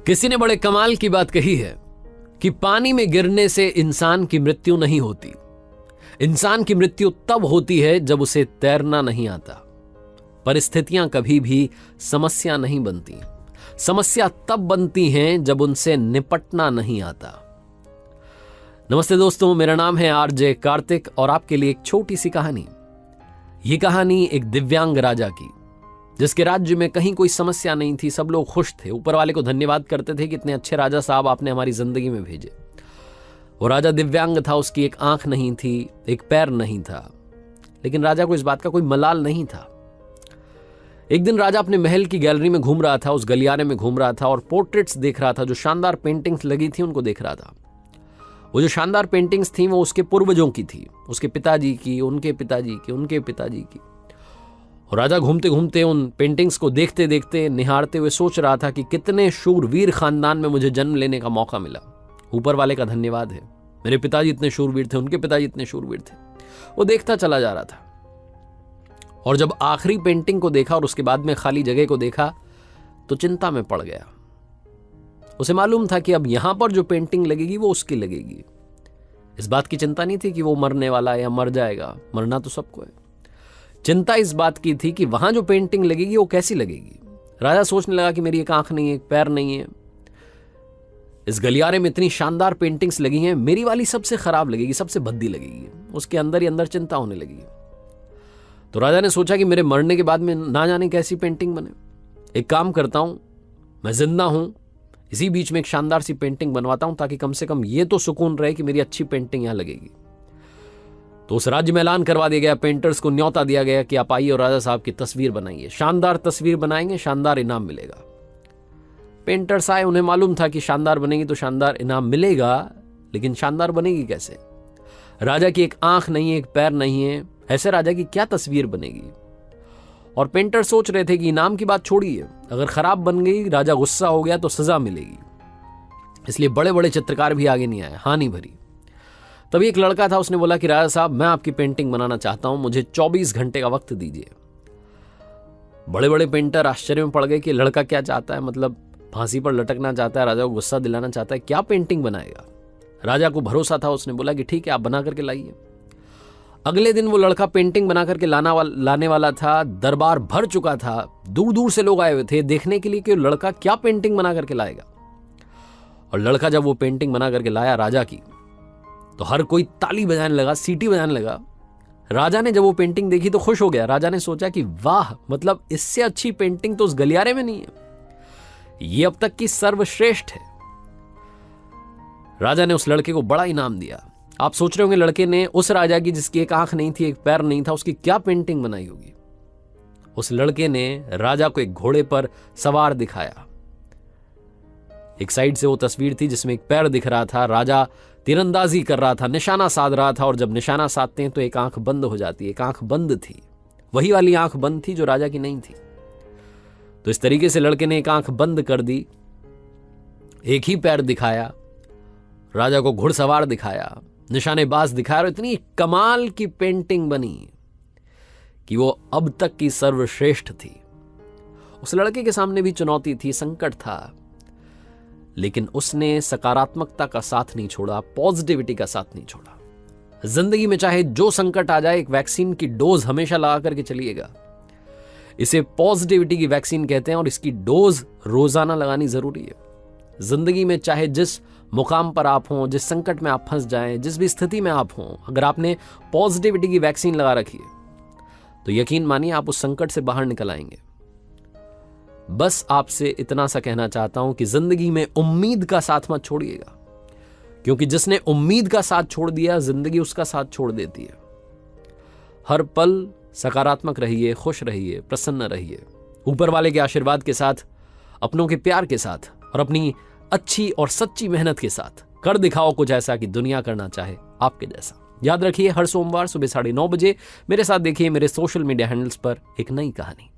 किसी ने बड़े कमाल की बात कही है कि पानी में गिरने से इंसान की मृत्यु नहीं होती। इंसान की मृत्यु तब होती है जब उसे तैरना नहीं आता। परिस्थितियां कभी भी समस्या नहीं बनती। समस्या तब बनती हैं जब उनसे निपटना नहीं आता। नमस्ते दोस्तों, मेरा नाम है आरजे कार्तिक और आपके लिए एक छोटी सी कहानी। ये कहानी एक दिव्यांग राजा की, जिसके राज्य में कहीं कोई समस्या नहीं थी। सब लोग खुश थे, ऊपर वाले को धन्यवाद करते थे कि इतने अच्छे राजा साहब आपने हमारी जिंदगी में भेजे। वो राजा दिव्यांग था, उसकी एक आंख नहीं थी, एक पैर नहीं था, लेकिन राजा को इस बात का कोई मलाल नहीं था। एक दिन राजा अपने महल की गैलरी में घूम रहा था, उस गलियारे में घूम रहा था और पोर्ट्रेट्स देख रहा था। जो शानदार पेंटिंग्स लगी थी उनको देख रहा था। वो जो शानदार पेंटिंग्स थी वो उसके पूर्वजों की थी, उसके पिताजी की, उनके पिताजी की, उनके पिताजी की। और राजा घूमते घूमते उन पेंटिंग्स को देखते देखते, निहारते हुए सोच रहा था कि कितने शूरवीर खानदान में मुझे जन्म लेने का मौका मिला। ऊपर वाले का धन्यवाद है, मेरे पिताजी इतने शूरवीर थे, उनके पिताजी इतने शूरवीर थे। वो देखता चला जा रहा था और जब आखिरी पेंटिंग को देखा और उसके बाद में खाली जगह को देखा तो चिंता में पड़ गया। उसे मालूम था कि अब यहां पर जो पेंटिंग लगेगी वो उसकी लगेगी। इस बात की चिंता नहीं थी कि वो मरने वाला है या मर जाएगा, मरना तो सबको है। चिंता इस बात की थी कि वहां जो पेंटिंग लगेगी वो कैसी लगेगी। राजा सोचने लगा कि मेरी एक आंख नहीं है, एक पैर नहीं है, इस गलियारे में इतनी शानदार पेंटिंग्स लगी हैं, मेरी वाली सबसे खराब लगेगी, सबसे भद्दी लगेगी। उसके अंदर ही अंदर चिंता होने लगी। तो राजा ने सोचा कि मेरे मरने के बाद में ना जाने कैसी पेंटिंग बने। एक काम करता हूं, मैं जिंदा हूं, इसी बीच में एक शानदार सी पेंटिंग बनवाता हूं, ताकि कम से कम ये तो सुकून रहे कि मेरी अच्छी पेंटिंग यहां लगेगी। तो उस राज्य में ऐलान करवा दिया गया, पेंटर्स को न्योता दिया गया कि आप आइए और राजा साहब की तस्वीर बनाइए। शानदार तस्वीर बनाएंगे, शानदार इनाम मिलेगा। पेंटर्स आए, उन्हें मालूम था कि शानदार बनेगी तो शानदार इनाम मिलेगा, लेकिन शानदार बनेगी कैसे? राजा की एक आंख नहीं है, एक पैर नहीं है, ऐसे राजा की क्या तस्वीर बनेगी? और पेंटर सोच रहे थे कि इनाम की बात छोड़िए, अगर खराब बन गई, राजा गुस्सा हो गया तो सजा मिलेगी। इसलिए बड़े बड़े चित्रकार भी आगे नहीं आए, हानि भरी। तभी एक लड़का था, उसने बोला कि राजा साहब, मैं आपकी पेंटिंग बनाना चाहता हूं, मुझे 24 घंटे का वक्त दीजिए। बड़े बड़े पेंटर आश्चर्य में पड़ गए कि लड़का क्या चाहता है, मतलब फांसी पर लटकना चाहता है, राजा को गुस्सा दिलाना चाहता है, क्या पेंटिंग बनाएगा? राजा को भरोसा था, उसने बोला कि ठीक है, आप बना करके लाइए। अगले दिन वो लड़का पेंटिंग बना करके लाने वाला था। दरबार भर चुका था, दूर दूर से लोग आए हुए थे देखने के लिए कि लड़का क्या पेंटिंग बना करके लाएगा। और लड़का जब वो पेंटिंग बना करके लाया राजा की, तो हर कोई ताली बजाने लगा, सीटी बजाने लगा। राजा ने जब वो पेंटिंग देखी तो खुश हो गया। राजा ने सोचा कि वाह, मतलब इससे अच्छी पेंटिंग तो उस गलियारे में नहीं है, ये अब तक की सर्वश्रेष्ठ है। राजा ने उस लड़के को बड़ा इनाम दिया। आप सोच रहे होंगे लड़के ने उस राजा की जिसकी एक आंख नहीं थी, एक पैर नहीं था, उसकी क्या पेंटिंग बनाई होगी? उस लड़के ने राजा को एक घोड़े पर सवार दिखाया। एक साइड से वो तस्वीर थी जिसमें एक पैर दिख रहा था, राजा तीरंदाजी कर रहा था, निशाना साध रहा था। और जब निशाना साधते हैं तो एक आंख बंद हो जाती है, एक आंख बंद थी, वही वाली आंख बंद थी जो राजा की नहीं थी। तो इस तरीके से लड़के ने एक आंख बंद कर दी, एक ही पैर दिखाया, राजा को घुड़सवार दिखाया, निशानेबाज दिखाया, और इतनी कमाल की पेंटिंग बनी कि वो अब तक की सर्वश्रेष्ठ थी। उस लड़के के सामने भी चुनौती थी, संकट था, लेकिन उसने सकारात्मकता का साथ नहीं छोड़ा, पॉजिटिविटी का साथ नहीं छोड़ा। जिंदगी में चाहे जो संकट आ जाए, एक वैक्सीन की डोज हमेशा लगा करके चलिएगा। इसे पॉजिटिविटी की वैक्सीन कहते हैं और इसकी डोज रोजाना लगानी जरूरी है। जिंदगी में चाहे जिस मुकाम पर आप हों, जिस संकट में आप फंस जाएं, जिस भी स्थिति में आप हों, अगर आपने पॉजिटिविटी की वैक्सीन लगा रखी है तो यकीन मानिए आप उस संकट से बाहर निकल आएंगे। बस आपसे इतना सा कहना चाहता हूं कि जिंदगी में उम्मीद का साथ मत छोड़िएगा, क्योंकि जिसने उम्मीद का साथ छोड़ दिया, जिंदगी उसका साथ छोड़ देती है। हर पल सकारात्मक रहिए, खुश रहिए, प्रसन्न रहिए, ऊपर वाले के आशीर्वाद के साथ, अपनों के प्यार के साथ और अपनी अच्छी और सच्ची मेहनत के साथ कर दिखाओ कुछ ऐसा कि दुनिया करना चाहे आपके जैसा। याद रखिए, हर सोमवार सुबह 9:30 बजे मेरे साथ देखिए मेरे सोशल मीडिया हैंडल्स पर एक नई कहानी।